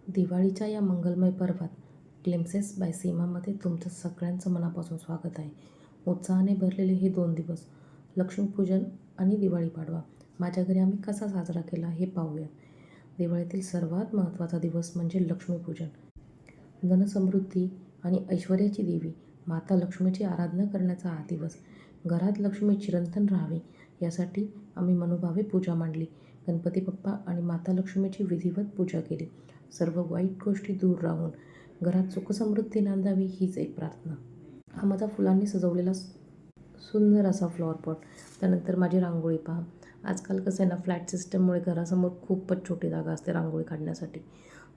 दिवाळीच्या या मंगलमय पर्वात ग्लिम्प्सेस बाय सीमामध्ये तुमचं सगळ्यांचं मनापासून स्वागत आहे. उत्साहाने भरलेले हे 2 दिवस, लक्ष्मीपूजन आणि दिवाळी पाडवा, माझ्या घरी आम्ही कसा साजरा केला हे पाहूया. दिवाळीतील सर्वात महत्त्वाचा दिवस म्हणजे लक्ष्मीपूजन. धनसमृद्धी आणि ऐश्वर्याची देवी माता लक्ष्मीची आराधना करण्याचा हा दिवस. घरात लक्ष्मी चिरंतन राहावी यासाठी आम्ही मनोभावे पूजा मांडली. गणपती बाप्पा आणि माता लक्ष्मीची विधिवत पूजा केली. सर्व वाईट गोष्टी दूर राहून घरात सुखसमृद्धी नांदावी हीच एक प्रार्थना. हा माझा फुलांनी सजवलेला सुंदर असा फ्लॉवर पॉट. त्यानंतर माझी रांगोळी पहा. आजकाल कसं आहे ना, फ्लॅट सिस्टममुळे घरासमोर खूपच छोटी जागा असते रांगोळी काढण्यासाठी.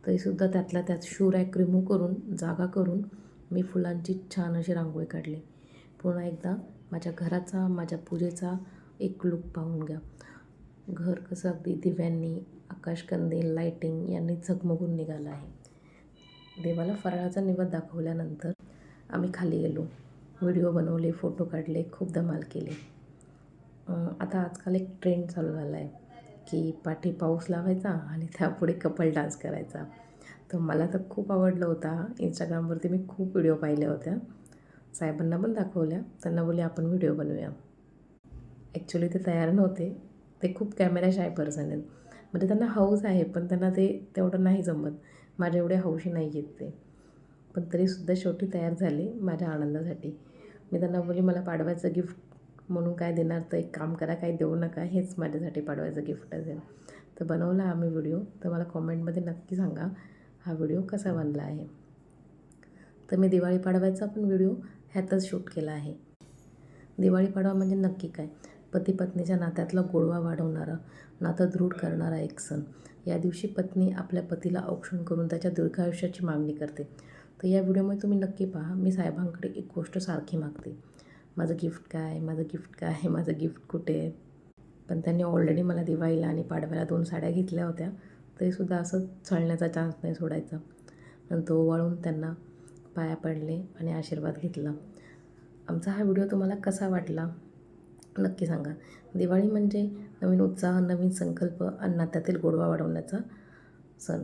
तरीसुद्धा त्यातल्या त्यात शू रॅक रिमूव्ह करून जागा करून मी फुलांची छान अशी रांगोळी काढली. पुन्हा एकदा माझ्या घराचा, माझ्या पूजेचा एक लूक पाहून घ्या. घर कसं अगदी दिव्यांनी, आकाशकंदील, लाईटिंग यांनी झगमगून निघालं आहे. देवाला फराळाचा नैवेद्य दाखवल्यानंतर आम्ही खाली गेलो. व्हिडिओ बनवले, फोटो काढले, खूप धमाल केली. आता आजकाल एक ट्रेंड चालू झाला आहे की पाठी पाऊस लावायचा आणि त्यापुढे कपल डान्स करायचा. तर मला तर खूप आवडलं होता. इंस्टाग्रामवरती मी खूप व्हिडिओ पाहिल्या होत्या. साहेबांना पण दाखवल्या. त्यांना बोलले आपण व्हिडिओ बनवूया. ॲक्च्युली ते तयार नव्हते. ते खूप कॅमेरा शाय पर्सन आहेत. म्हणजे त्यांना हौस आहे, पण त्यांना ते तेवढं नाही जमत. माझ्या एवढे हौशी नाही आहेत ते. पण तरीसुद्धा शेवटी तयार झाले माझ्या आनंदासाठी. मी त्यांना बोलली मला पाडव्याचं गिफ्ट म्हणून काय देणार, तर एक काम करा, काही देऊ नका, हेच माझ्यासाठी पाडव्याचं गिफ्ट असेल. तर बनवला आम्ही व्हिडिओ. तर मला कॉमेंटमध्ये नक्की सांगा हा व्हिडिओ कसा बनला आहे. तर मी दिवाळी पाडव्याचा पण व्हिडिओ ह्यातच शूट केला आहे. दिवाळी पाडवा म्हणजे नक्की काय? पती पत्नीच्या नात्यातला गोडवा वाढवणारा, नातं दृढ करणारा एक सण. या दिवशी पत्नी आपल्या पतीला औक्षण करून त्याच्या दीर्घायुष्याची मागणी करते. तर या व्हिडिओमध्ये तुम्ही नक्की पहा. मी साहेबांकडे एक गोष्ट सारखी मागते, माझं गिफ्ट काय, माझं गिफ्ट काय, माझं गिफ्ट कुठे आहे. पण त्यांनी ऑलरेडी मला दिवाळीला आणि पाडव्याला 2 साड्या घेतल्या होत्या. तरीसुद्धा असं छळण्याचा चान्स नाही सोडायचा. नंतर ओवाळून त्यांना पाया पडले आणि आशीर्वाद घेतला. आमचा हा व्हिडिओ तुम्हाला कसा वाटला नक्की सांगा. दिवाळी म्हणजे नवीन उत्साह, नवीन संकल्प आणि नात्यातील गोडवा वाढवण्याचा सण.